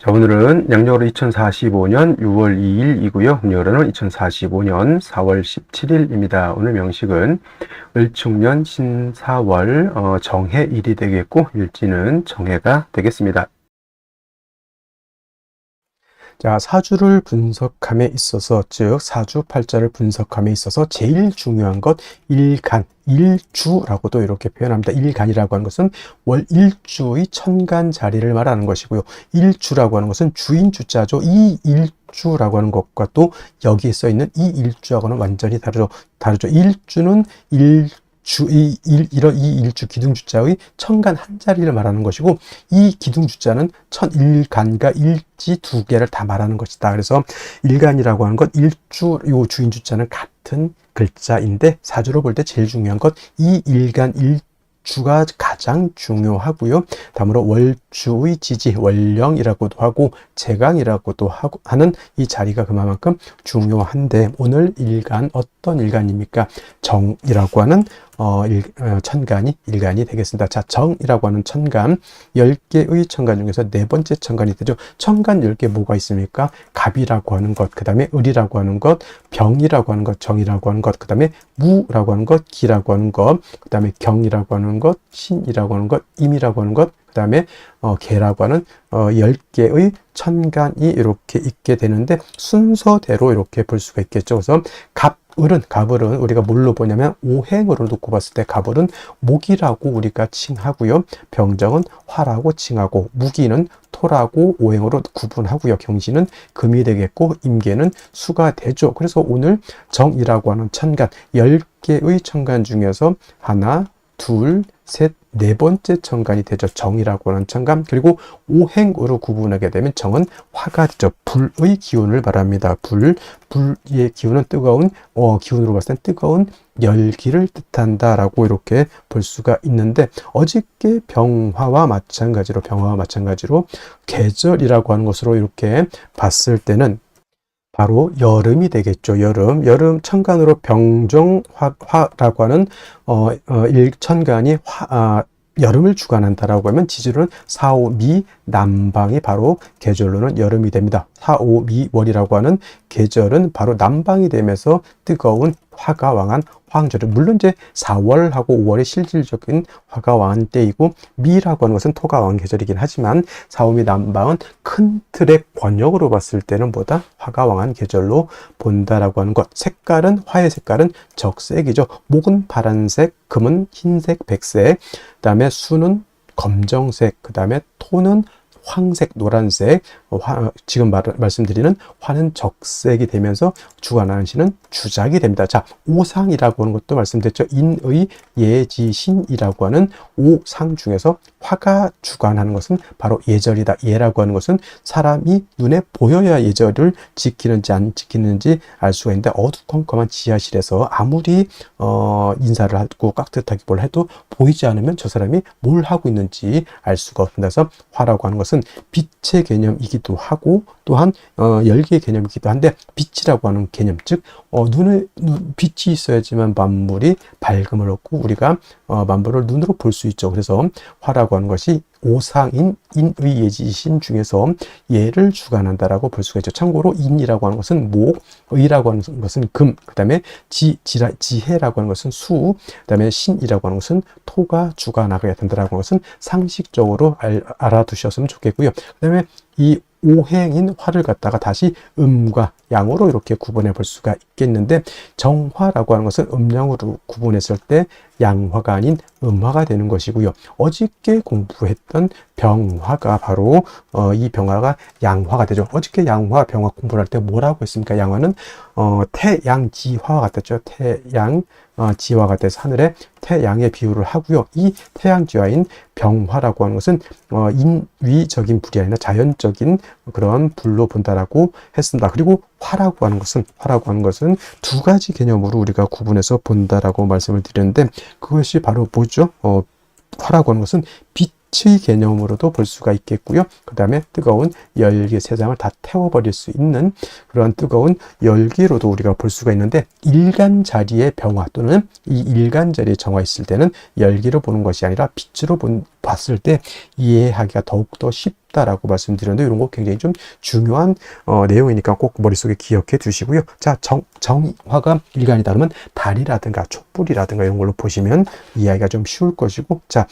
자, 오늘은 양력으로 2045년 6월 2일이고요. 음력으로는 2045년 4월 17일입니다. 오늘 명식은 을충년 신사월 정해일이 되겠고 일지는 정해가 되겠습니다. 자, 사주를 분석함에 있어서, 즉 사주팔자를 분석함에 있어서 제일 중요한 것 일간, 일주라고도 이렇게 표현합니다. 일간이라고 하는 것은 월 일주의 천간 자리를 말하는 것이고요. 일주라고 하는 것은 주인 주자죠. 이 일주라고 하는 것과 또 여기에 써 있는 이 일주하고는 완전히 다르죠. 일주는 이런 이 일주 기둥주자의 천간 한 자리를 말하는 것이고, 이 기둥주자는 천일간과 일지 두 개를 다 말하는 것이다. 그래서 일간이라고 하는 것, 일주, 요 주인주자는 같은 글자인데, 사주로 볼 때 제일 중요한 것, 이 일간, 일주가 가장 중요하고요. 다음으로 월주의 지지, 월령이라고도 하고 제강이라고도 하는 이 자리가 그만큼 중요한데, 오늘 일간 어떤 일간입니까? 정이라고 하는 천간이 일간이 되겠습니다. 자, 정이라고 하는 천간, 10개의 천간 중에서 네 번째 천간이 되죠. 천간 10개 뭐가 있습니까? 갑이라고 하는 것, 그 다음에 을이라고 하는 것, 병이라고 하는 것, 정이라고 하는 것, 그 다음에 무라고 하는 것, 기라고 하는 것, 그 다음에 경이라고 하는 것, 신이라고 하는 것, 임이라고 하는 것, 그 다음에 개라고 하는 10개의 천간이 이렇게 있게 되는데, 순서대로 이렇게 볼 수가 있겠죠. 그래서 갑을은 우리가 뭘로 보냐면 오행으로 놓고 봤을 때 갑을은 목이라고 우리가 칭하고요. 병정은 화라고 칭하고, 무기는 토라고 오행으로 구분하고요. 경신은 금이 되겠고, 임계는 수가 되죠. 그래서 오늘 정이라고 하는 천간, 10개의 천간 중에서 하나, 둘, 셋, 네 번째 천간이 되죠. 정이라고 하는 천간. 그리고 오행으로 구분하게 되면 정은 화가 되죠. 불의 기운을 말합니다. 불의 기운은 뜨거운, 기운으로 봤을 땐 뜨거운 열기를 뜻한다라고 이렇게 볼 수가 있는데, 어저께 병화와 마찬가지로 계절이라고 하는 것으로 이렇게 봤을 때는 바로 여름이 되겠죠. 여름 천간으로 병정화라고 하는 일천간이 여름을 주관한다라고 하면, 지지로는 사오미 남방이 바로 계절로는 여름이 됩니다. 사오미월이라고 하는 계절은 바로 남방이 되면서 뜨거운 화가 왕한 황절을, 물론 이제 4월하고 5월이 실질적인 화가 왕한 때이고, 미라고 하는 것은 토가 왕한 계절이긴 하지만, 사오미 남방은 큰 틀의 권역으로 봤을 때는 보다 화가 왕한 계절로 본다라고 하는 것. 색깔은, 화의 색깔은 적색이죠. 목은 파란색, 금은 흰색, 백색, 그 다음에 수는 검정색, 그 다음에 토는 황색, 노란색, 지금 말씀드리는 화는 적색이 되면서 주관하는 신은 주작이 됩니다. 자, 오상이라고 하는 것도 말씀드렸죠. 인의, 예지신이라고 하는 오상 중에서 화가 주관하는 것은 바로 예절이다. 예라고 하는 것은 사람이 눈에 보여야 예절을 지키는지 안 지키는지 알 수가 있는데, 어두컴컴한 지하실에서 아무리 인사를 하고 깍듯하게 뭘 해도 보이지 않으면 저 사람이 뭘 하고 있는지 알 수가 없습니다. 그래서 화라고 하는 것은 빛의 개념이기도 하고, 또한 열기의 개념이기도 한데, 빛이라고 하는 개념, 즉 눈에 빛이 있어야지만 만물이 밝음을 얻고 우리가 만물을 눈으로 볼 수 있죠. 그래서 화라고 하는 것이 오상인 인의 예지신 중에서 예를 주관한다라고 볼 수가 있죠. 참고로 인이라고 하는 것은 목, 의라고 하는 것은 금, 그 다음에 지혜라고 하는 것은 수, 그 다음에 신이라고 하는 것은 토가 주관하게 된다라고 하는 것은 상식적으로 알아두셨으면 좋겠고요. 그 다음에 이 오행인 화를 갖다가 다시 음과 양으로 이렇게 구분해 볼 수가 있겠는데, 정화라고 하는 것은 음양으로 구분했을 때 양화가 아닌 음화가 되는 것이고요. 어저께 공부했던 병화가 바로 이 병화가 양화가 되죠. 어저께 양화, 병화 공부를 할 때 뭐라고 했습니까? 양화는 태양지화와 같았죠. 태양지화가 같아서 하늘에 태양의 비유를 하고요. 이 태양지화인 병화라고 하는 것은 인위적인 불이 아니라 자연적인 그런 불로 본다라고 했습니다. 그리고 화라고 하는 것은 두 가지 개념으로 우리가 구분해서 본다라고 말씀을 드렸는데, 그것이 바로 뭐죠? 화라고 하는 것은 빛의 개념으로도 볼 수가 있겠고요. 그 다음에 뜨거운 열기 세상을 다 태워버릴 수 있는 그런 뜨거운 열기로도 우리가 볼 수가 있는데, 일간 자리의 병화 또는 이 일간 자리에 정화 있을 때는 열기로 보는 것이 아니라 빛으로 봤을 때 이해하기가 더욱더 쉽다라고 말씀드렸는데 이런 거 굉장히 좀 중요한 내용이니까 꼭 머릿속에 기억해 두시고요. 자, 정화가 일간이다 그러면 달이라든가 촛불이라든가 이런 걸로 보시면 이해하기가 좀 쉬울 것이고, 자,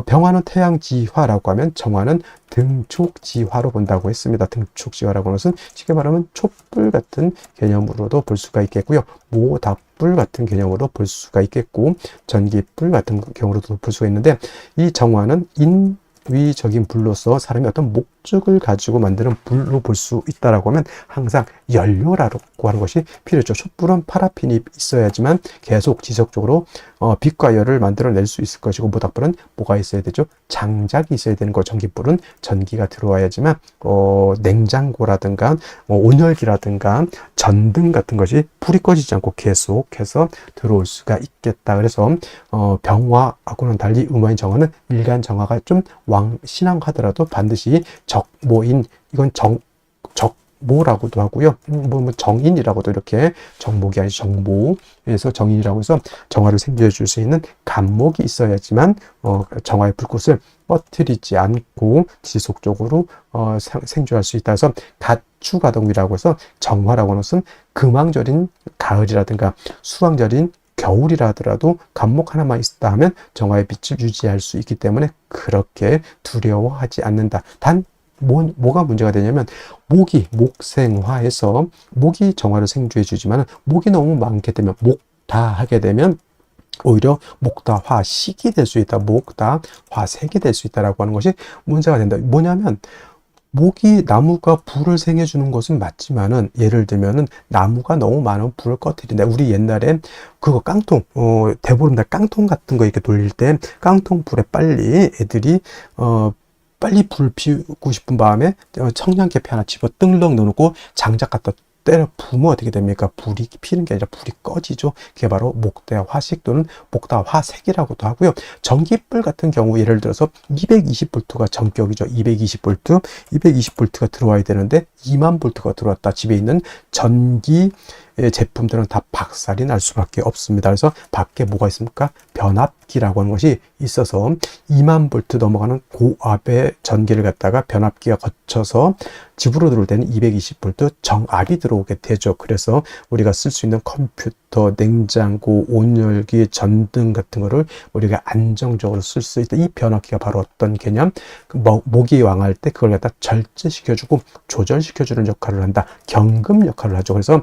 병화는 태양지화라고 하면 정화는 등촉지화로 본다고 했습니다. 등촉지화라고 하는 것은 쉽게 말하면 촛불 같은 개념으로도 볼 수가 있겠고요. 모닥불 같은 개념으로 볼 수가 있겠고, 전기불 같은 경우로도 볼 수가 있는데, 이 정화는 인위적인 불로서 사람이 어떤 목적을 가지고 만드는 불로 볼 수 있다라고 하면 항상 연료라고 하는 것이 필요죠. 촛불은 파라핀이 있어야지만 계속 지속적으로 빛과 열을 만들어낼 수 있을 것이고, 모닥불은 뭐가 있어야 되죠? 장작이 있어야 되는 거. 전기불은 전기가 들어와야지만 냉장고라든가 온열기라든가 전등 같은 것이 불이 꺼지지 않고 계속해서 들어올 수가 있겠다. 그래서 병화하고는 달리 음화인 정화는 일간 정화가 좀 왕신앙하더라도 반드시 적모인, 이건 적모라고도 하고요. 뭐 정인이라고도, 이렇게 정목이 아니죠. 정모에서 정인이라고 해서 정화를 생겨해 줄 수 있는 간목이 있어야지만 정화의 불꽃을 꺼트리지 않고 지속적으로 생존할 수 있다 해서 가추가동이라고 해서 정화라고 하는 것은 금왕절인 가을이라든가 수왕절인 겨울이라 하더라도 간목 하나만 있다 하면 정화의 빛을 유지할 수 있기 때문에 그렇게 두려워하지 않는다. 단 뭐가 문제가 되냐면 목생화해서 목이 정화를 생주해 주지만 목이 너무 많게 되면 목다하게 되면 오히려 목다화식이 될 수 있다. 목다화색이 될 수 있다라고 하는 것이 문제가 된다. 뭐냐면 나무가 불을 생해주는 것은 맞지만은, 예를 들면은 나무가 너무 많은 불을 꺼뜨린다. 우리 옛날에 그거 깡통, 대보름달 깡통 같은 거 이렇게 돌릴 때 깡통 불에 빨리 애들이 빨리 불 피우고 싶은 마음에 청량계피 하나 집어 뜰렁 넣어놓고 장작 갖다 때려 부으면 어떻게 됩니까? 불이 피는 게 아니라 불이 꺼지죠. 그게 바로 목대화식 또는 목다화색이라고도 하고요. 전기불 같은 경우 예를 들어서 220V가 전격이죠. 220V가 들어와야 되는데 20000V가 들어왔다. 집에 있는 전기 제품들은 다 박살이 날 수밖에 없습니다. 그래서 밖에 뭐가 있습니까? 변압기라고 하는 것이 있어서 20000V 넘어가는 고압의 전기를 갖다가 변압기가 거쳐서 집으로 들어올 때는 220V 정압이 들어오게 되죠. 그래서 우리가 쓸 수 있는 컴퓨터, 냉장고, 온열기, 전등 같은 거를 우리가 안정적으로 쓸 수 있다. 이 변압기가 바로 어떤 개념? 목이 왕할 때 그걸 갖다 절제시켜주고 조절시켜주는 역할을 한다. 경금 역할을 하죠. 그래서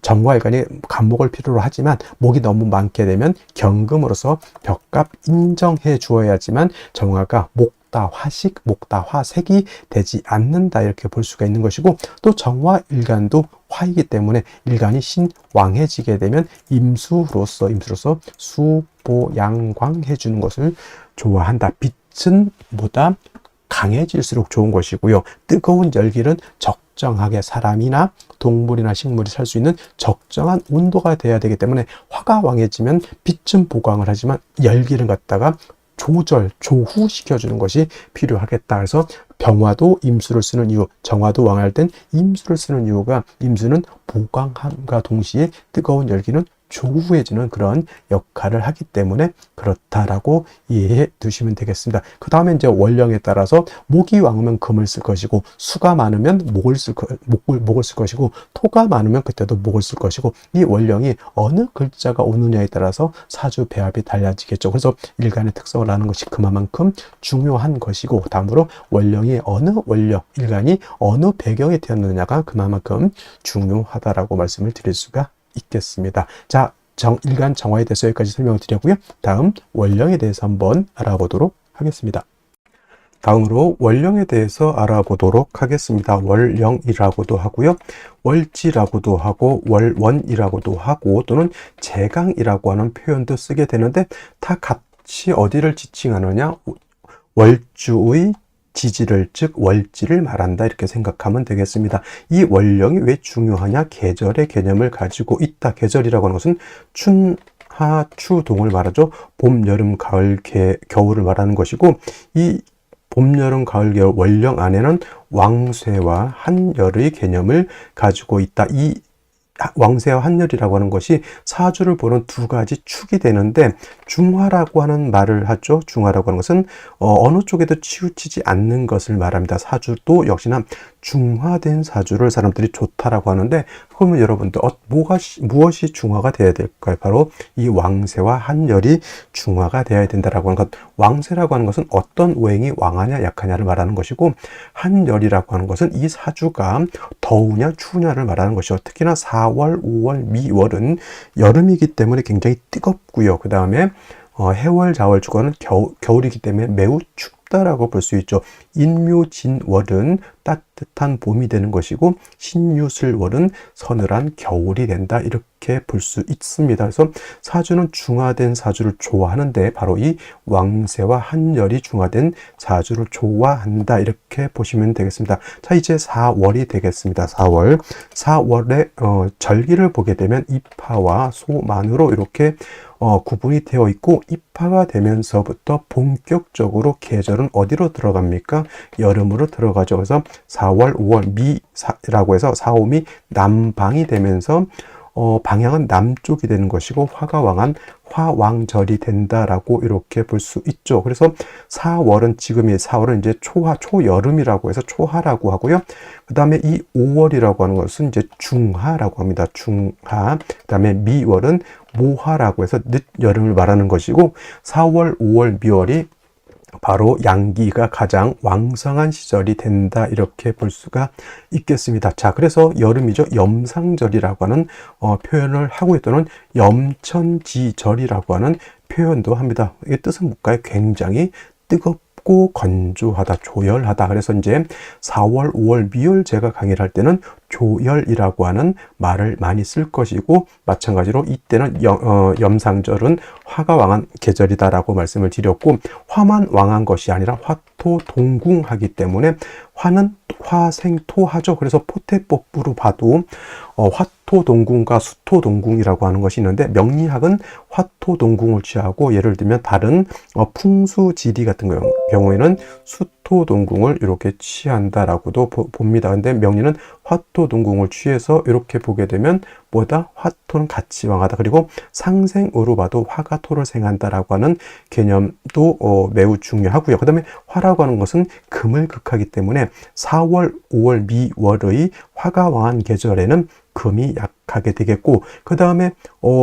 정화일간이 간목을 필요로 하지만 목이 너무 많게 되면 경금으로서 벽값 인정해 주어야지만 정화가 목다화식, 목다화색이 되지 않는다. 이렇게 볼 수가 있는 것이고, 또 정화일간도 화이기 때문에 일간이 신왕해지게 되면 임수로서 수보양광해 주는 것을 좋아한다. 빛은 보다 강해질수록 좋은 것이고요. 뜨거운 열기는 적정하게 사람이나 동물이나 식물이 살 수 있는 적정한 온도가 돼야 되기 때문에 화가 왕해지면 빛은 보강을 하지만 열기를 갖다가 조후시켜주는 것이 필요하겠다. 그래서 병화도 임수를 쓰는 이유, 정화도 왕할 땐 임수를 쓰는 이유가, 임수는 보강함과 동시에 뜨거운 열기는 조후해지는 그런 역할을 하기 때문에 그렇다라고 이해해 두시면 되겠습니다. 그 다음에 이제 원령에 따라서 목이 왕으면 금을 쓸 것이고, 수가 많으면 목을 쓸 것이고, 토가 많으면 그때도 목을 쓸 것이고, 이 원령이 어느 글자가 오느냐에 따라서 사주 배합이 달라지겠죠. 그래서 일간의 특성을 아는 것이 그만큼 중요한 것이고, 다음으로 원령이 어느 원령, 일간이 어느 배경에 태어났느냐가 그만큼 중요하다라고 말씀을 드릴 수가 있겠습니다. 자, 일간 정화에 대해서 여기까지 설명을 드렸고요. 다음 원령에 대해서 한번 알아보도록 하겠습니다. 다음으로 원령에 대해서 알아보도록 하겠습니다. 월령이라고도 하고요. 월지라고도 하고 월원이라고도 하고 또는 제강이라고 하는 표현도 쓰게 되는데, 다 같이 어디를 지칭하느냐? 월주의 지지를, 즉 월지를 말한다, 이렇게 생각하면 되겠습니다. 이 원령이 왜 중요하냐? 계절의 개념을 가지고 있다. 계절이라고 하는 것은 춘하 추동을 말하죠. 봄, 여름, 가을, 겨울을 말하는 것이고, 이 봄, 여름, 가을, 겨울 원령 안에는 왕쇠와 한열의 개념을 가지고 있다. 이 왕세와 한열이라고 하는 것이 사주를 보는 두 가지 축이 되는데, 중화라고 하는 말을 하죠. 중화라고 하는 것은 어느 쪽에도 치우치지 않는 것을 말합니다. 사주도 역시나 중화된 사주를 사람들이 좋다라고 하는데, 그러면 여러분들 무엇이 중화가 되어야 될까요? 바로 이 왕세와 한열이 중화가 되어야 된다라고 하는 것. 왕세라고 하는 것은 어떤 오행이 왕하냐 약하냐를 말하는 것이고, 한열이라고 하는 것은 이 사주가 더우냐 추우냐를 말하는 것이죠. 특히나 4월, 5월, 미월은 여름이기 때문에 굉장히 뜨겁고요. 그 다음에 해월, 자월, 주간은 겨울이기 때문에 매우 춥다라고 볼 수 있죠. 인묘진월은 따뜻한 봄이 되는 것이고, 신유술월은 서늘한 겨울이 된다, 이렇게 볼 수 있습니다. 그래서 사주는 중화된 사주를 좋아하는데, 바로 이 왕세와 한열이 중화된 사주를 좋아한다, 이렇게 보시면 되겠습니다. 자, 이제 4월이 되겠습니다. 4월에 절기를 보게 되면 입하와 소만으로 이렇게 구분이 되어 있고, 입하가 되면서부터 본격적으로 계절은 어디로 들어갑니까? 여름으로 들어가죠. 그래서 4월, 5월 미라고 해서 4, 5미 남방이 되면서 방향은 남쪽이 되는 것이고, 화가 왕한 화왕절이 된다라고 이렇게 볼 수 있죠. 그래서 4월은 이제 초여름이라고 해서 초하라고 하고요. 그 다음에 이 5월이라고 하는 것은 이제 중하라고 합니다. 중하. 그 다음에 미월은 모하라고 해서 늦여름을 말하는 것이고, 4월, 5월, 미월이 바로 양기가 가장 왕성한 시절이 된다, 이렇게 볼 수가 있겠습니다. 자, 그래서 여름이죠. 염상절이라고 하는 표현을 하고, 또는 염천지절이라고 하는 표현도 합니다. 이 뜻은 뭘까요? 굉장히 뜨겁고 건조하다, 조열하다. 그래서 이제 4월, 5월, 미월 제가 강의를 할 때는 조열이라고 하는 말을 많이 쓸 것이고, 마찬가지로 이때는 염상절은 화가 왕한 계절이다라고 말씀을 드렸고, 화만 왕한 것이 아니라 화토동궁하기 때문에 화는 화생토하죠. 그래서 포태법부로 봐도 화토동궁과 수토동궁이라고 하는 것이 있는데, 명리학은 화토동궁을 취하고, 예를 들면 다른 풍수지리 같은 경우에는 수토동궁을 이렇게 취한다라고도 봅니다. 근데 명리는 화토동궁을 취해서 이렇게 보게 되면 화토는 같이 왕하다. 그리고 상생으로 봐도 화가 토를 생한다라고 하는 개념도 매우 중요하고요. 그 다음에 화라고 하는 것은 금을 극하기 때문에 4월, 5월, 미월의 화가 왕한 계절에는 금이 약하게 되겠고, 그 다음에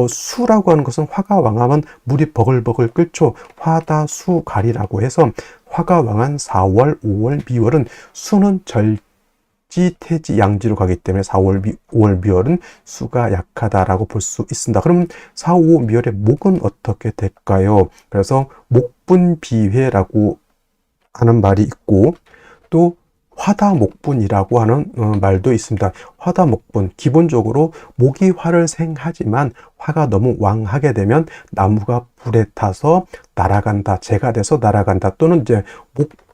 수라고 하는 것은 화가 왕하면 물이 버글버글 끓죠. 화다수갈이라고 해서 화가 왕한 4월, 5월, 미월은 수는 태지, 양지로 가기 때문에 4월, 5월, 미월은 수가 약하다라고 볼 수 있습니다. 그럼 4, 5, 미월의 목은 어떻게 될까요? 그래서 목분비회라고 하는 말이 있고, 또 화다목분이라고 하는 말도 있습니다. 화다목분, 기본적으로 목이 화를 생하지만 화가 너무 왕하게 되면 나무가 불에 타서 날아간다, 재가 돼서 날아간다, 또는 이제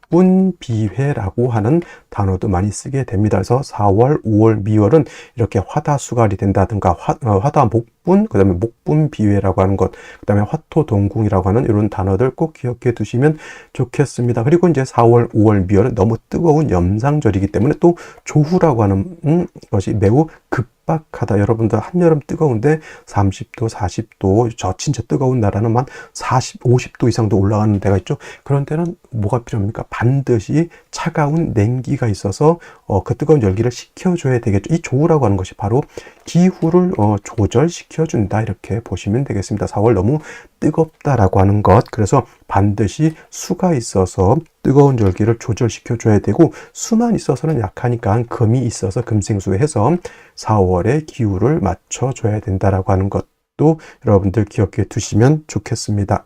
목분비회라고 하는 단어도 많이 쓰게 됩니다. 그래서 4월, 5월, 미월은 이렇게 화다수갈이 된다든가 화다목분, 그 다음에 목분비회라고 하는 것, 그 다음에 화토동궁이라고 하는 이런 단어들 꼭 기억해 두시면 좋겠습니다. 그리고 이제 4월, 5월, 미월은 너무 뜨거운 염상절이기 때문에 또 조후라고 하는 것이 매우 급박하다. 여러분들 한여름 뜨거운데 30도, 40도, 저 진짜 뜨거운 나라는 만 40, 50도 이상도 올라가는 데가 있죠. 그런 데는 뭐가 필요합니까? 반드시 차가운 냉기가 있어서 그 뜨거운 열기를 식혀줘야 되겠죠. 이 조우라고 하는 것이 바로 기후를 조절시켜준다, 이렇게 보시면 되겠습니다. 4월 너무 뜨겁다라고 하는 것, 그래서 반드시 수가 있어서 뜨거운 열기를 조절시켜줘야 되고, 수만 있어서는 약하니까 금이 있어서 금생수해서 4월에 기후를 맞춰줘야 된다라고 하는 것도 여러분들 기억해 두시면 좋겠습니다.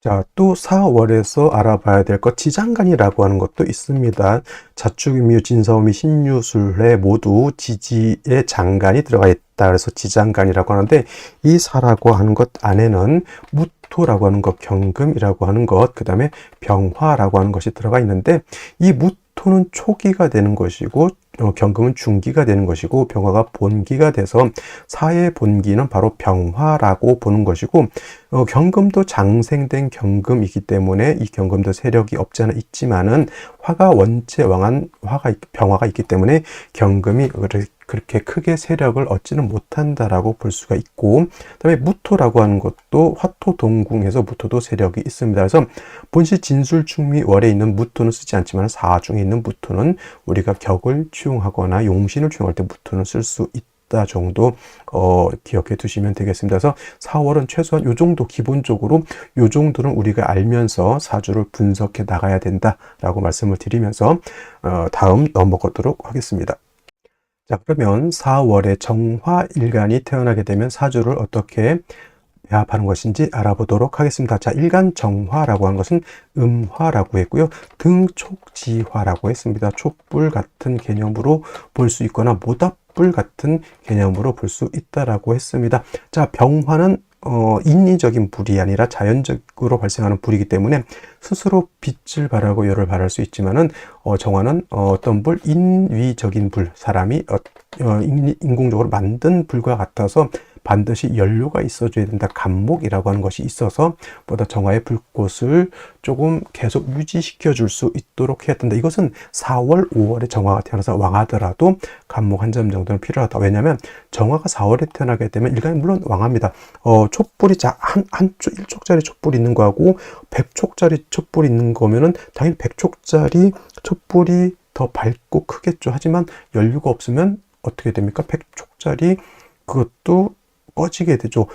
자, 또 4월에서 알아봐야 될 것, 지장간이라고 하는 것도 있습니다. 자축인묘, 진사오미, 신유술에 모두 지지의 장간이 들어가 있다. 그래서 지장간이라고 하는데, 이 사라고 하는 것 안에는 무토라고 하는 것, 경금이라고 하는 것, 그 다음에 병화라고 하는 것이 들어가 있는데, 이 무토는 초기가 되는 것이고, 경금은 중기가 되는 것이고, 병화가 본기가 돼서 사의 본기는 바로 병화라고 보는 것이고, 경금도 장생된 경금이기 때문에 이 경금도 세력이 없지 않아 있지만은 화가 원체 왕한 병화가 있기 때문에 경금이 그렇게 크게 세력을 얻지는 못한다라고 볼 수가 있고, 그다음에 무토라고 하는 것도 화토동궁에서 무토도 세력이 있습니다. 그래서 본시 진술충미 월에 있는 무토는 쓰지 않지만 사중에 있는 무토는 우리가 격을 취용하거나 용신을 취용할 때 무토는 쓸 수 있다 정도 기억해 두시면 되겠습니다. 그래서 4월은 최소한 요 정도, 기본적으로 요 정도는 우리가 알면서 사주를 분석해 나가야 된다라고 말씀을 드리면서 다음 넘어가도록 하겠습니다. 자, 그러면 4월에 정화일간이 태어나게 되면 사주를 어떻게 배합하는 것인지 알아보도록 하겠습니다. 자, 일간 정화라고 하는 것은 음화라고 했고요. 등촉지화라고 했습니다. 촉불 같은 개념으로 볼 수 있거나 모닥불 같은 개념으로 볼 수 있다라고 했습니다. 자, 병화는 인위적인 불이 아니라 자연적으로 발생하는 불이기 때문에 스스로 빛을 발하고 열을 발할 수 있지만은 정화는 어떤 불, 인위적인 불, 사람이 인공적으로 만든 불과 같아서 반드시 연료가 있어줘야 된다. 간목이라고 하는 것이 있어서 보다 정화의 불꽃을 조금 계속 유지시켜 줄 수 있도록 해야 된다. 이것은 4월, 5월에 정화가 태어나서 왕하더라도 간목 한 점 정도는 필요하다. 왜냐하면 정화가 4월에 태어나게 되면 일간이 물론 왕합니다. 촛불이 한쪽 1촉짜리 촛불이 있는 거하고 100촉짜리 촛불이 있는 거면은 당연히 100촉짜리 촛불이 더 밝고 크겠죠. 하지만 연료가 없으면 어떻게 됩니까? 100촉짜리 그것도 꺼지게 되죠.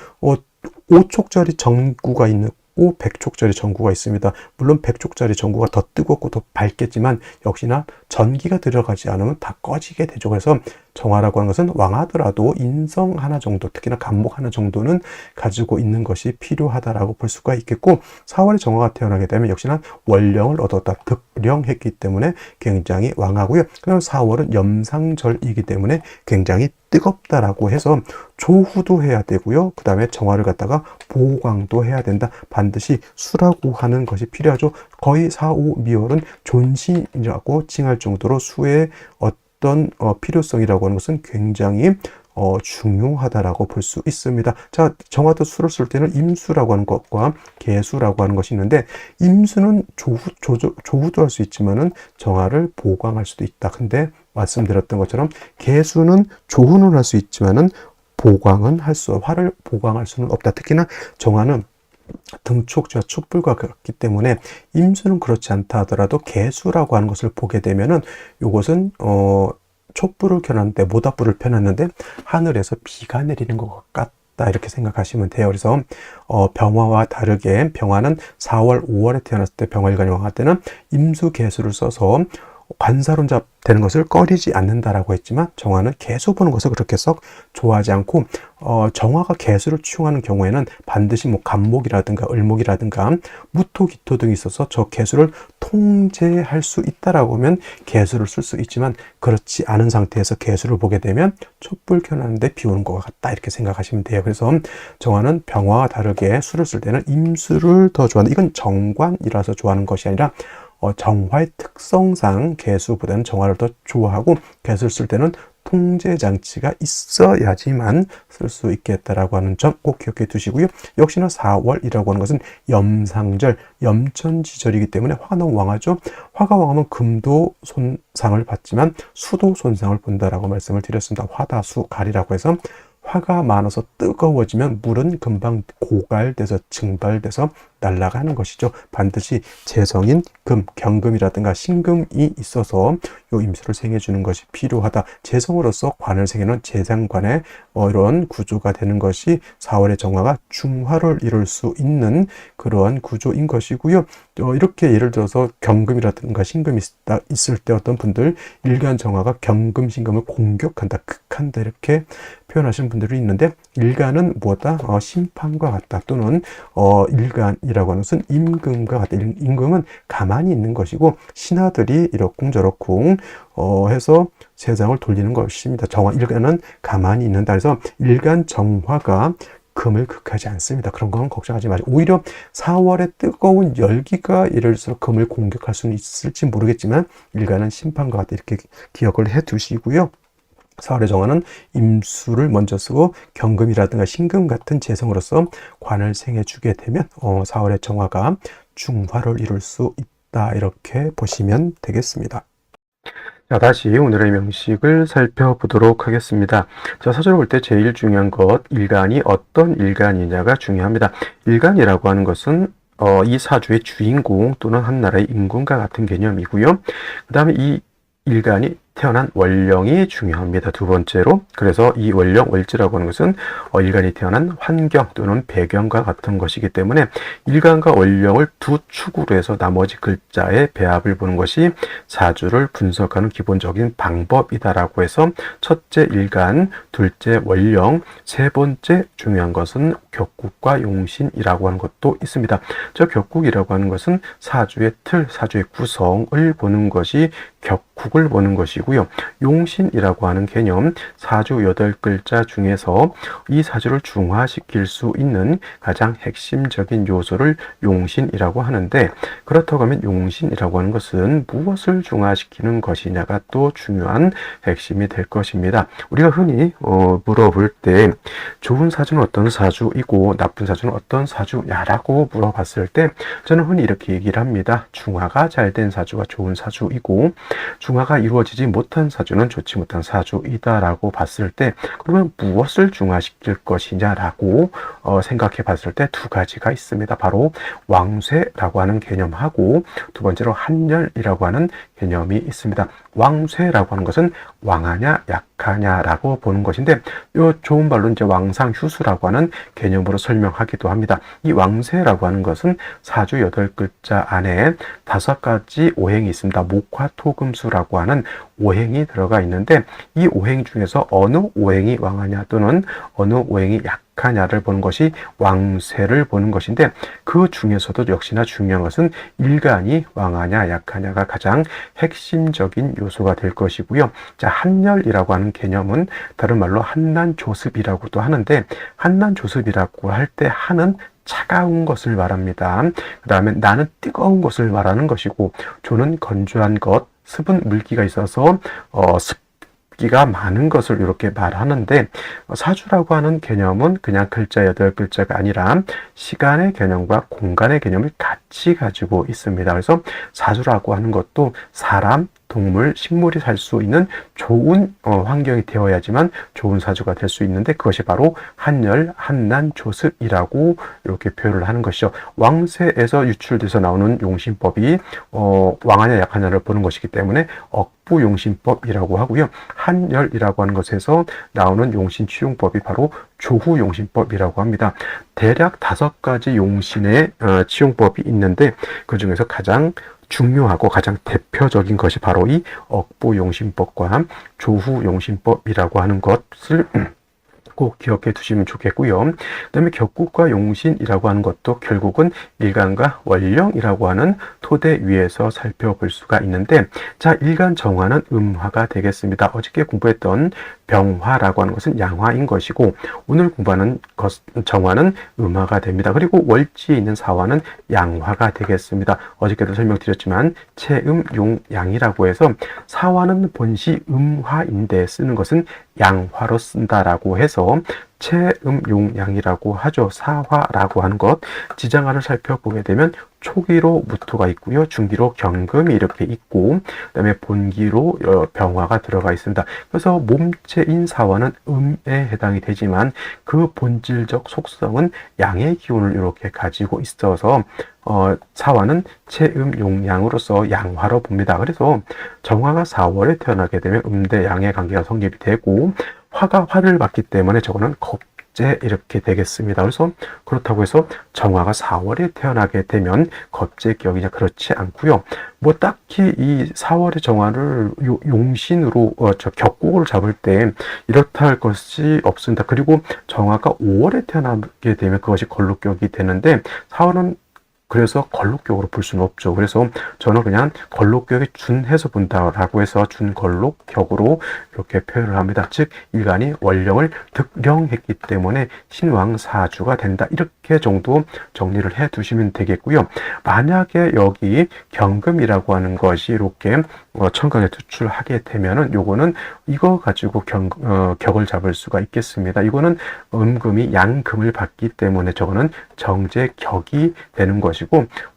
5촉짜리 전구가 있고 100촉짜리 전구가 있습니다. 물론 100촉짜리 전구가 더 뜨겁고 더 밝겠지만 역시나 전기가 들어가지 않으면 다 꺼지게 되죠. 그래서 정화라고 하는 것은 왕하더라도 인성 하나 정도, 특히나 간목 하나 정도는 가지고 있는 것이 필요하다라고 볼 수가 있겠고, 4월에 정화가 태어나게 되면 역시나 원령을 얻었다, 득령했기 때문에 굉장히 왕하고요. 그다음 4월은 염상절이기 때문에 굉장히 뜨겁다라고 해서 조후도 해야 되고요. 그 다음에 정화를 갖다가 보강도 해야 된다. 반드시 수라고 하는 것이 필요하죠. 거의 4, 5, 미월은 존신이라고 칭할 정도로 수의 어떤 필요성이라고 하는 것은 굉장히 중요하다라고 볼 수 있습니다. 자, 정화도 수를 쓸 때는 임수라고 하는 것과 개수라고 하는 것이 있는데, 임수는 조후도 할 수 있지만은 정화를 보강할 수도 있다. 근데 말씀드렸던 것처럼 개수는 조후는 할 수 있지만은 보강은 화를 보강할 수는 없다. 특히나 정화는 등촉지와 촉불과 같기 때문에 임수는 그렇지 않다 하더라도 개수라고 하는 것을 보게 되면은 이것은 촛불을 켜놨는데, 모닥불을 펴놨는데 하늘에서 비가 내리는 것 같다, 이렇게 생각하시면 돼요. 그래서 병화와 다르게 병화는 4월, 5월에 태어났을 때, 병화일간이 왕할 때는 임수 개수를 써서 관사론자 되는 것을 꺼리지 않는다라고 했지만, 정화는 개수 보는 것을 그렇게 썩 좋아하지 않고, 정화가 개수를 취용하는 경우에는 반드시 뭐 간목이라든가 을목이라든가 무토, 기토 등이 있어서 저 개수를 통제할 수 있다라고 하면 개수를 쓸 수 있지만, 그렇지 않은 상태에서 개수를 보게 되면 촛불 켜놨는데 비 오는 것 같다, 이렇게 생각하시면 돼요. 그래서 정화는 병화와 다르게 수를 쓸 때는 임수를 더 좋아한다. 이건 정관이라서 좋아하는 것이 아니라 정화의 특성상 개수보다는 정화를 더 좋아하고, 개수를 쓸 때는 통제 장치가 있어야지만 쓸 수 있겠다라고 하는 점 꼭 기억해 두시고요. 역시나 4월이라고 하는 것은 염상절, 염천지절이기 때문에 화가 너무 왕하죠. 화가 왕하면 금도 손상을 받지만 수도 손상을 본다라고 말씀을 드렸습니다. 화다수 갈이라고 해서 화가 많아서 뜨거워지면 물은 금방 고갈돼서 증발돼서 날아가는 것이죠. 반드시 재성인 금, 경금이라든가 신금이 있어서 요 임수를 생해주는 것이 필요하다. 재성으로서 관을 생해는 재상관의 이런 구조가 되는 것이 4월의 정화가 중화를 이룰 수 있는 그러한 구조인 것이고요. 이렇게 예를 들어서 경금이라든가 신금이 있을 때 어떤 분들 일간 정화가 경금, 신금을 공격한다, 극한다, 이렇게 표현하시는 분들이 있는데, 일간은 뭐다? 심판과 같다, 또는 일간이라고 하는 것은 임금과 같다. 임금은 가만히 있는 것이고, 신하들이 이러쿵저러쿵 해서 세상을 돌리는 것입니다. 일간은 가만히 있는다. 그래서 일간 정화가 금을 극하지 않습니다. 그런 건 걱정하지 마시고, 오히려 4월에 뜨거운 열기가 예를 들어서 금을 공격할 수는 있을지 모르겠지만 일간은 심판과 같다, 이렇게 기억을 해 두시고요. 4월의 정화는 임수를 먼저 쓰고 경금이라든가 신금 같은 재성으로서 관을 생해주게 되면 4월의 정화가 중화를 이룰 수 있다, 이렇게 보시면 되겠습니다. 자, 다시 오늘의 명식을 살펴보도록 하겠습니다. 자, 사주를 볼 때 제일 중요한 것, 일간이 어떤 일간이냐가 중요합니다. 일간이라고 하는 것은 이 사주의 주인공 또는 한 나라의 인군과 같은 개념이고요. 그 다음에 이 일간이 태어난 원령이 중요합니다. 두 번째로. 그래서 이 원령, 월지라고 하는 것은 일간이 태어난 환경 또는 배경과 같은 것이기 때문에 일간과 원령을 두 축으로 해서 나머지 글자의 배합을 보는 것이 사주를 분석하는 기본적인 방법이다라고 해서 첫째 일간, 둘째 원령, 세 번째 중요한 것은 격국과 용신이라고 하는 것도 있습니다. 저 격국이라고 하는 것은 사주의 틀, 사주의 구성을 보는 것이 격국을 보는 것이고요. 용신이라고 하는 개념, 사주 8글자 중에서 이 사주를 중화시킬 수 있는 가장 핵심적인 요소를 용신이라고 하는데, 그렇다고 하면 용신이라고 하는 것은 무엇을 중화시키는 것이냐가 또 중요한 핵심이 될 것입니다. 우리가 흔히 물어볼 때 좋은 사주는 어떤 사주이고 나쁜 사주는 어떤 사주냐라고 물어봤을 때 저는 흔히 이렇게 얘기를 합니다. 중화가 잘 된 사주가 좋은 사주이고 중화가 이루어지지 못한 사주는 좋지 못한 사주이다라고 봤을 때, 그러면 무엇을 중화시킬 것이냐라고 생각해 봤을 때 두 가지가 있습니다. 바로 왕쇠라고 하는 개념하고 두 번째로 한열이라고 하는 개념이 있습니다. 왕쇠라고 하는 것은 왕하냐 약하냐라고 보는 것인데, 이 좋은 말로 이제 왕상휴수라고 하는 개념으로 설명하기도 합니다. 이 왕쇠라고 하는 것은 사주 8글자 안에 5가지 오행이 있습니다. 목화토금수라고 하는 오행이 들어가 있는데, 이 오행 중에서 어느 오행이 왕하냐 또는 어느 오행이 약하냐를 보는 것이 왕쇠를 보는 것인데, 그 중에서도 역시나 중요한 것은 일간이 왕하냐 약하냐가 가장 핵심적인 요소가 될 것이고요. 자, 한열이라고 하는 개념은 다른 말로 한난조습이라고도 하는데, 한난조습이라고 할 때 한은 차가운 것을 말합니다. 그 다음에 나는 뜨거운 것을 말하는 것이고, 조는 건조한 것, 습은 물기가 있어서 습기가 많은 것을 이렇게 말하는데, 사주라고 하는 개념은 그냥 글자 8글자가 아니라 시간의 개념과 공간의 개념을 같이 가지고 있습니다. 그래서 사주라고 하는 것도 사람, 동물, 식물이 살 수 있는 좋은 환경이 되어야지만 좋은 사주가 될 수 있는데, 그것이 바로 한열, 한난조습이라고 이렇게 표현을 하는 것이죠. 왕쇠에서 유출돼서 나오는 용신법이 왕하냐 약하냐를 보는 것이기 때문에 억부용신법이라고 하고요. 한열이라고 하는 것에서 나오는 용신치용법이 바로 조후용신법이라고 합니다. 대략 5가지 용신의 치용법이 있는데, 그 중에서 가장 중요하고 가장 대표적인 것이 바로 이 억부용신법과 조후용신법이라고 하는 것을 꼭 기억해 두시면 좋겠고요. 그 다음에 격국과 용신이라고 하는 것도 결국은 일간과 원령이라고 하는 토대 위에서 살펴볼 수가 있는데, 자, 일간 정화는 음화가 되겠습니다. 어저께 공부했던 병화라고 하는 것은 양화인 것이고, 오늘 공부하는 정화는 음화가 됩니다. 그리고 월지에 있는 사화는 양화가 되겠습니다. 어저께도 설명드렸지만 체음, 용, 양이라고 해서 사화는 본시 음화인데 쓰는 것은 양화로 쓴다라고 해서 체음용양이라고 하죠. 사화라고 하는 것, 지장화를 살펴보게 되면 초기로 무토가 있고요. 중기로 경금이 이렇게 있고, 그 다음에 본기로 병화가 들어가 있습니다. 그래서 몸체인 사화는 음에 해당이 되지만 그 본질적 속성은 양의 기운을 이렇게 가지고 있어서 사화는 체음용양으로서 양화로 봅니다. 그래서 정화가 4월에 태어나게 되면 음대 양의 관계가 성립이 되고, 화가 화를 받기 때문에 저거는 겁재 이렇게 되겠습니다. 그래서 그렇다고 해서 정화가 4월에 태어나게 되면 겁재격이냐, 그렇지 않고요. 뭐 딱히 이 4월의 정화를 용신으로 격국을 잡을 때 이렇다 할 것이 없습니다. 그리고 정화가 5월에 태어나게 되면 그것이 걸록격이 되는데, 4월은 그래서 걸록격으로 볼 수는 없죠. 그래서 저는 그냥 걸록격에 준해서 본다라고 해서 준걸록격으로 이렇게 표현을 합니다. 즉 일간이 원령을 득령했기 때문에 신왕사주가 된다, 이렇게 정도 정리를 해 두시면 되겠고요. 만약에 여기 경금이라고 하는 것이 이렇게 천간에 투출하게 되면은 요거는 이거 가지고 격을 잡을 수가 있겠습니다. 이거는 음금이 양금을 받기 때문에 저거는 정제격이 되는 것이고,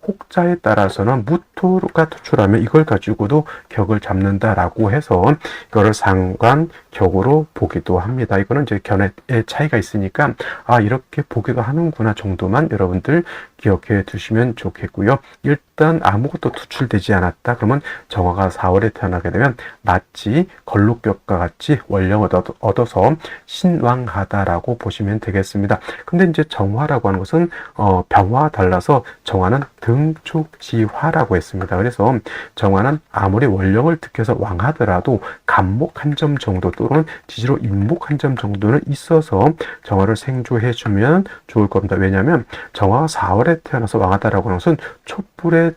혹자에 따라서는 무토가 투출하면 이걸 가지고도 격을 잡는다라고 해서 이거를 상관격으로 보기도 합니다. 이거는 이제 견해의 차이가 있으니까 이렇게 보기도 하는구나 정도만 여러분들 기억해 두시면 좋겠고요. 일단 아무것도 투출되지 않았다. 그러면 정화가 4월에 태어나게 되면 마치 걸록격과 같이 원령을 얻어서 신왕하다라고 보시면 되겠습니다. 근데 이제 정화라고 하는 것은 병화와 달라서 정화는 등축지화라고 했습니다. 그래서 정화는 아무리 원령을 득해서 왕하더라도 간목 한 점 정도 또는 지지로 인목 한 점 정도는 있어서 정화를 생조해주면 좋을 겁니다. 왜냐하면 정화가 4월에 태어나서 왕하다라고 하는 것은 촛불의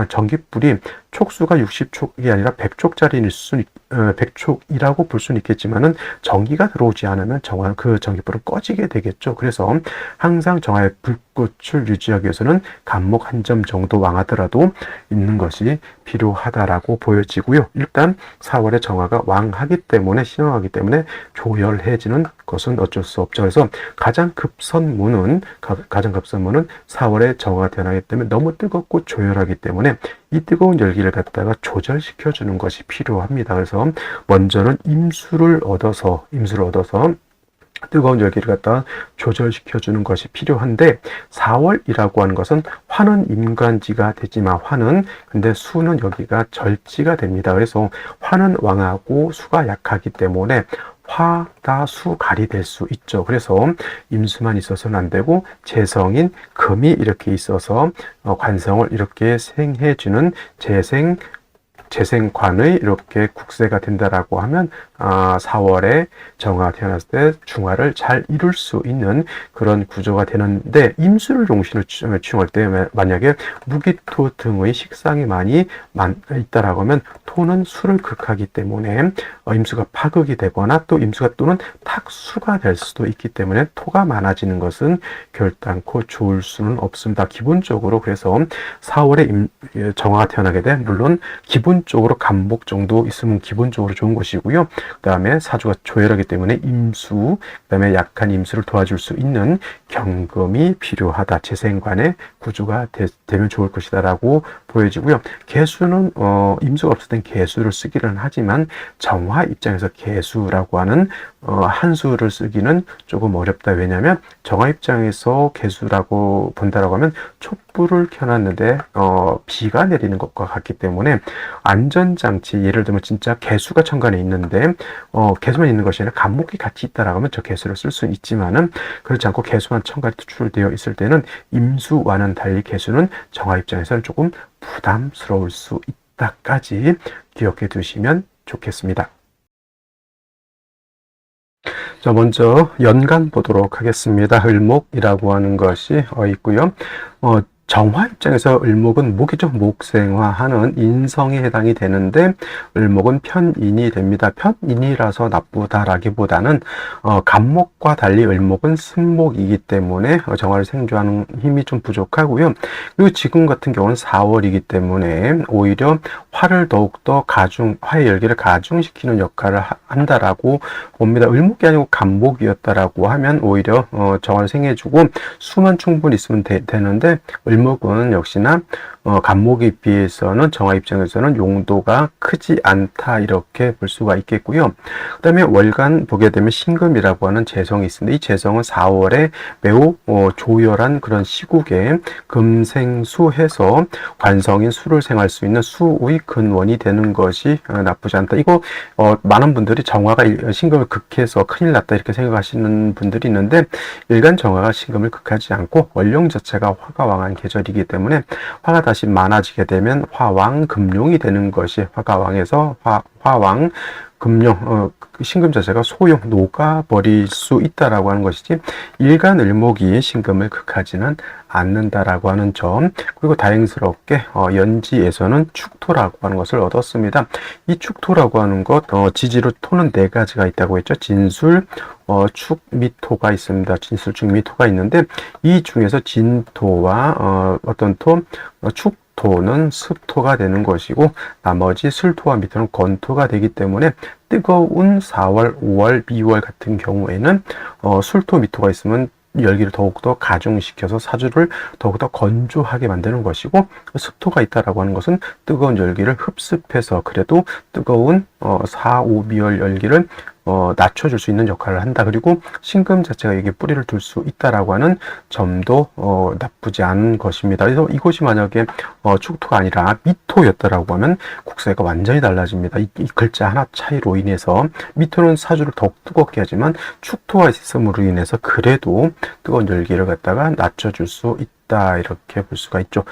전기불이 촉수가 60촉이 아니라 100촉짜리일 수는 100촉이라고 볼 수는 있겠지만은 전기가 들어오지 않으면 그 전기불은 꺼지게 되겠죠. 그래서 항상 정화의 불꽃을 유지하기 위해서는 간목 한 점 정도 왕하더라도 있는 것이 필요하다라고 보여지고요. 일단 4월에 정화가 왕하기 때문에 신왕하기 때문에 조열해지는 것은 어쩔 수 없죠. 그래서 가장 급선무는 4월에 정화가 태어나기 때문에 너무 뜨겁고 조열하기 때문에 이 뜨거운 열기를 갖다가 조절시켜 주는 것이 필요합니다. 그래서 먼저는 임수를 얻어서 뜨거운 열기를 갖다가 조절시켜 주는 것이 필요한데 4월이라고 하는 것은 화는 임간지가 되지만 근데 수는 여기가 절지가 됩니다. 그래서 화는 왕하고 수가 약하기 때문에 화다수갈이 될 수 있죠. 그래서 임수만 있어서는 안 되고 재성인 금이 이렇게 있어서 관성을 이렇게 생해주는 재생관의 이렇게 국세가 된다라고 하면 4월에 정화가 태어났을 때 중화를 잘 이룰 수 있는 그런 구조가 되는데 임수를 용신을 취용할 때 만약에 무기토 등의 식상이 많이 있다라고 하면 토는 수를 극하기 때문에 임수가 파극이 되거나 또 임수가 또는 탁수가 될 수도 있기 때문에 토가 많아지는 것은 결단코 좋을 수는 없습니다. 기본적으로 그래서 4월에 정화가 태어나게 돼 물론 기본적으로 간목 정도 있으면 기본적으로 좋은 것이고요. 그 다음에 사주가 조열하기 때문에 임수, 그 다음에 약한 임수를 도와줄 수 있는 경금이 필요하다. 재생관의 구조가 되면 좋을 것이다 라고 보여지고요. 개수는 임수가 없을 땐 개수를 쓰기는 하지만 정화 입장에서 개수라고 하는 한 수를 쓰기는 조금 어렵다. 왜냐하면 정화 입장에서 개수라고 본다라고 하면 촛불을 켜놨는데 비가 내리는 것과 같기 때문에 안전장치, 예를 들면 진짜 개수가 천간에 있는데 개수만 있는 것이 아니라 간목이 같이 있다라고 하면 저 개수를 쓸 수는 있지만은 그렇지 않고 개수만 천간에 투출되어 있을 때는 임수와는 달리 개수는 정화 입장에서는 조금 부담스러울 수 있다까지 기억해 두시면 좋겠습니다. 자, 먼저 연간 보도록 하겠습니다. 을목이라고 하는 것이 있고요. 정화 입장에서 을목은 목이죠. 목생화하는 인성에 해당이 되는데 을목은 편인이 됩니다. 편인이라서 나쁘다라기보다는 간목과 달리 을목은 승목이기 때문에 정화를 생조하는 힘이 좀 부족하고요. 그리고 지금 같은 경우는 4월이기 때문에 오히려 화를 더욱더 화의 열기를 가중시키는 역할을 한다라고 봅니다. 을목이 아니고 간목이었다라고 하면 오히려 정화를 생해주고 수만 충분히 있으면 되는데 을목은 역시나 간목에 비해서는 정화 입장에서는 용도가 크지 않다 이렇게 볼 수가 있겠고요. 그 다음에 월간 보게 되면 신금이라고 하는 재성이 있습니다. 이 재성은 4월에 매우 조열한 그런 시국에 금생수해서 관성인 수를 생할 수 있는 수의 근원이 되는 것이 나쁘지 않다. 이거 많은 분들이 정화가 신금을 극해서 큰일 났다 이렇게 생각하시는 분들이 있는데 일간 정화가 신금을 극하지 않고 원령 자체가 화가 왕한 계절이기 때문에 화가 다시 많아지게 되면 화왕 금룡이 되는 것이 화가 왕에서 화왕 금룡 신금 자체가 소용 녹아버릴 수 있다라고 하는 것이지 일간 을목이 신금을 극하지는 않는다라고 하는 점. 그리고 다행스럽게 연지에서는 축토라고 하는 것을 얻었습니다. 이 축토라고 하는 것 지지로 토는 4가지가 있다고 했죠. 진술, 축, 미토가 있습니다. 진술, 축, 미토가 있는데 이 중에서 진토와 어떤 토, 축토는 습토가 되는 것이고 나머지 술토와 미토는 건토가 되기 때문에 뜨거운 4월, 5월, 2월 같은 경우에는 술토, 미토가 있으면 열기를 더욱더 가중시켜서 사주를 더욱더 건조하게 만드는 것이고, 습도가 있다라고 하는 것은 뜨거운 열기를 흡습해서 그래도 뜨거운 4, 5미열 열기를 낮춰줄 수 있는 역할을 한다. 그리고 신금 자체가 여기에 뿌리를 둘 수 있다라고 하는 점도 나쁘지 않은 것입니다. 그래서 이것이 만약에 축토가 아니라 미토였다라고 하면 국세가 완전히 달라집니다. 이 글자 하나 차이로 인해서 미토는 사주를 더욱 뜨겁게 하지만 축토가 있음으로 인해서 그래도 뜨거운 열기를 갖다가 낮춰줄 수 있다. 이렇게 볼 수가 있죠.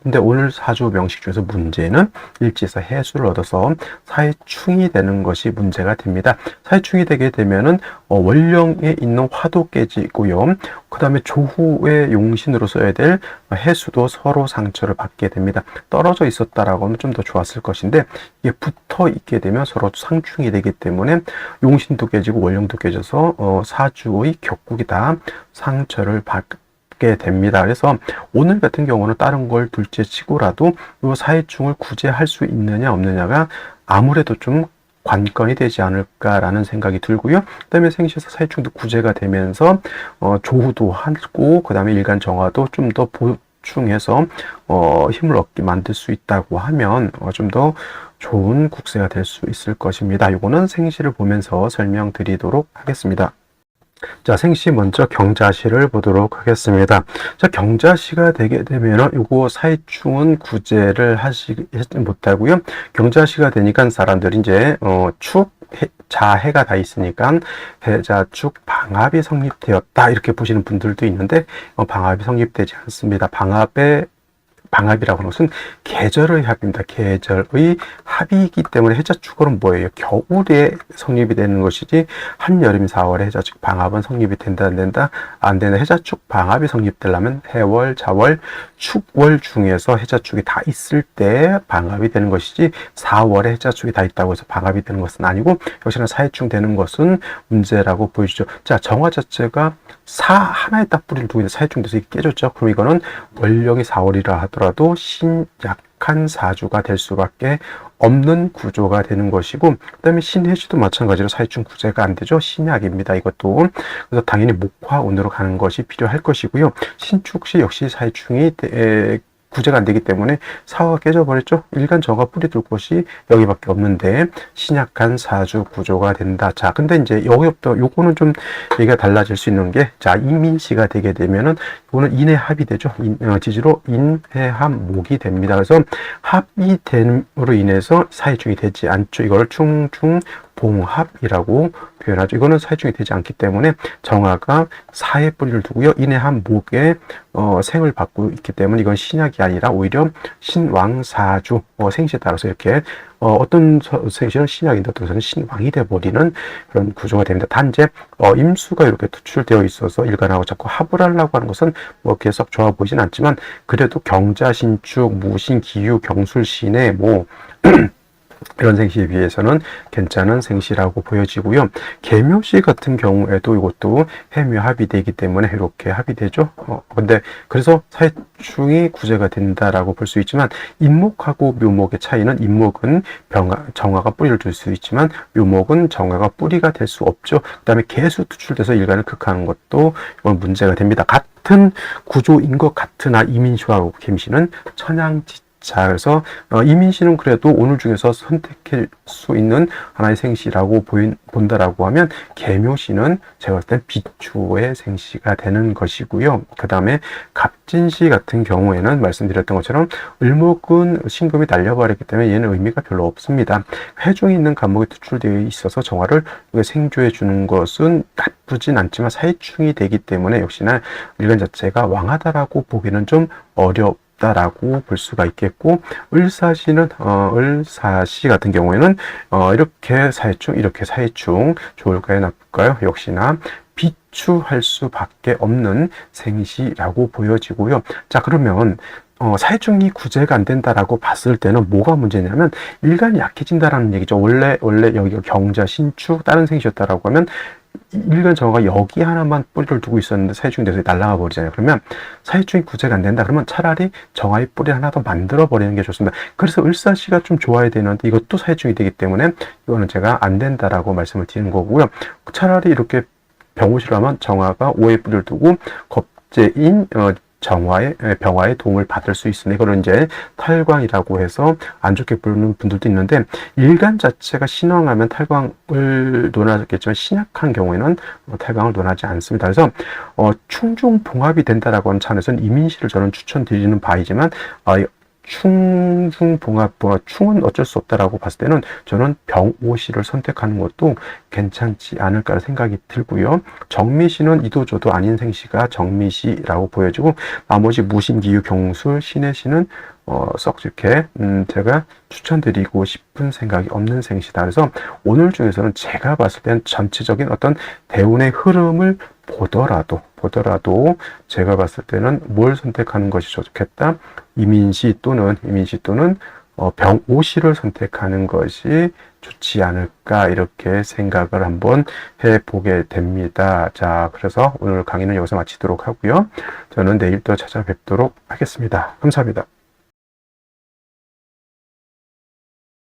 근데 오늘 사주 명식 중에서 문제는 일지에서 해수를 얻어서 사해충이 되는 것이 문제가 됩니다. 사해충이 되게 되면은 월령에 있는 화도 깨지고요. 그 다음에 조후의 용신으로 써야 될 해수도 서로 상처를 받게 됩니다. 떨어져 있었다라고 하면 좀 더 좋았을 것인데 이게 붙어 있게 되면 서로 상충이 되기 때문에 용신도 깨지고 월령도 깨져서 사주의 격국이 다 상처를 받게 됩니다. 그래서 오늘 같은 경우는 다른 걸 둘째 치고라도 이 사해충을 구제할 수 있느냐 없느냐가 아무래도 좀 관건이 되지 않을까라는 생각이 들고요. 그 다음에 생시에서 사해충도 구제가 되면서 조후도 하고 그 다음에 일간 정화도 좀 더 보충해서 힘을 얻게 만들 수 있다고 하면 좀 더 좋은 국세가 될 수 있을 것입니다. 이거는 생시를 보면서 설명드리도록 하겠습니다. 자, 생시 먼저 경자시를 보도록 하겠습니다. 자, 경자시가 되게 되면 요거 사해충은 구제를 하지 못하고요. 경자시가 되니까 사람들이 이제 축 자해가 다 있으니까 해자축 방합이 성립되었다 이렇게 보시는 분들도 있는데 방합이 성립되지 않습니다. 방합이라고 하는 것은 계절의 합입니다. 계절의 합이기 때문에 해자축은 뭐예요? 겨울에 성립이 되는 것이지 한여름 4월에 해자축 방합은 성립이 된다 안 된다? 안 되는 해자축 방합이 성립되려면 해월, 자월, 축월 중에서 해자축이 다 있을 때 방합이 되는 것이지 4월에 해자축이 다 있다고 해서 방합이 되는 것은 아니고 역시나 사해충 되는 것은 문제라고 보여주죠. 자, 정화 자체가 하나에 딱 뿌리를 두고 있는데 사해충 돼서 이게 깨졌죠. 그럼 이거는 월령이 4월이라 하더라도 신약한 사주가 될 수밖에 없는 구조가 되는 것이고, 그 다음에 신해시도 마찬가지로 사해충 구제가 안 되죠. 신약입니다. 이것도. 그래서 당연히 목화운으로 가는 것이 필요할 것이고요. 신축시 역시 사해충이 구제가 안 되기 때문에 사화가 깨져버렸죠. 일간 정화 뿌리 둘 곳이 여기밖에 없는데 신약한 사주 구조가 된다. 자, 근데 이제 여기부터 요거는 좀 얘기가 달라질 수 있는 게, 자, 이민시가 되게 되면은 이거는 인해합이 되죠. 지지로 인해합목이 됩니다. 그래서 합이 됨으로 인해서 사해충이 되지 않죠. 이거를 충충 봉합이라고 표현하죠. 이거는 사해충이 되지 않기 때문에 정화가 사해 뿌리를 두고요. 인해한 목에 생을 받고 있기 때문에 이건 신약이 아니라 오히려 신왕사주 생시에 따라서 이렇게 어떤 생시는 신약인데 어떤 생시는 신왕이 되어버리는 그런 구조가 됩니다. 단지 임수가 이렇게 투출되어 있어서 일간하고 자꾸 합을 하려고 하는 것은 뭐 계속 좋아 보이진 않지만 그래도 경자, 신축, 무신, 기유, 경술신의 뭐 이런 생시에 비해서는 괜찮은 생시라고 보여지고요. 계묘시 같은 경우에도 이것도 해묘합이 되기 때문에 이렇게 합이 되죠. 근데 그래서 사해충이 구제가 된다라고 볼 수 있지만 인목하고 묘목의 차이는 인목은 정화가 뿌리를 둘 수 있지만 묘목은 정화가 뿌리가 될 수 없죠. 그 다음에 계수 투출돼서 일간을 극하는 것도 이건 문제가 됩니다. 같은 구조인 것 같으나 이민시와 계묘시는 천양지. 자, 그래서 이민시는 그래도 오늘 중에서 선택할 수 있는 하나의 생시라고 본다라고 하면 계묘시는 제가 봤을 땐 비추의 생시가 되는 것이고요. 그 다음에 갑진시 같은 경우에는 말씀드렸던 것처럼 을목은 신금이 날려버렸기 때문에 얘는 의미가 별로 없습니다. 해중에 있는 간목이 투출되어 있어서 정화를 생조해 주는 것은 나쁘진 않지만 사해충이 되기 때문에 역시나 일간 자체가 왕하다라고 보기는 좀 라고 볼 수가 있겠고, 을사시는 을사시 같은 경우에는 이렇게 사해충 좋을까요 나쁠까요? 역시나 비추할 수밖에 없는 생시라고 보여지고요. 자, 그러면 사해충이 구제가 안 된다라고 봤을 때는 뭐가 문제냐면 일간이 약해진다라는 얘기죠. 원래 여기가 경자, 신축, 다른 생시였다라고 하면 일간 정화가 여기 하나만 뿌리를 두고 있었는데 사해충이 돼서 날아가 버리잖아요. 그러면 사해충이 구제가 안 된다 그러면 차라리 정화의 뿌리 하나 더 만들어 버리는 게 좋습니다. 그래서 을사시가 좀 좋아야 되는데 이것도 사해충이 되기 때문에 이거는 제가 안 된다라고 말씀을 드리는 거고요. 차라리 이렇게 병오시라면 정화가 오의 뿌리를 두고 겁재인 병화의 도움을 받을 수 있으니 이거는 이제 탈광이라고 해서 안 좋게 부르는 분들도 있는데, 일간 자체가 신왕하면 탈광을 논하겠지만 신약한 경우에는 탈광을 논하지 않습니다. 그래서 충중봉합이 된다라고 하는 차원에서는 이민시를 저는 추천드리는 바이지만, 충중봉합, 충은 어쩔 수 없다라고 봤을 때는 저는 병오시를 선택하는 것도 괜찮지 않을까 생각이 들고요. 정미시는 이도저도 아닌 생시가 정미시라고 보여지고, 나머지 무신기유, 경술, 신해시는 썩 이렇게 제가 추천드리고 싶은 생각이 없는 생시다. 그래서 오늘 중에서는 제가 봤을 때는 전체적인 어떤 대운의 흐름을 보더라도 제가 봤을 때는 뭘 선택하는 것이 좋겠다? 이민시 또는 병오시를 선택하는 것이 좋지 않을까, 이렇게 생각을 한번 해보게 됩니다. 자, 그래서 오늘 강의는 여기서 마치도록 하고요. 저는 내일 또 찾아뵙도록 하겠습니다. 감사합니다.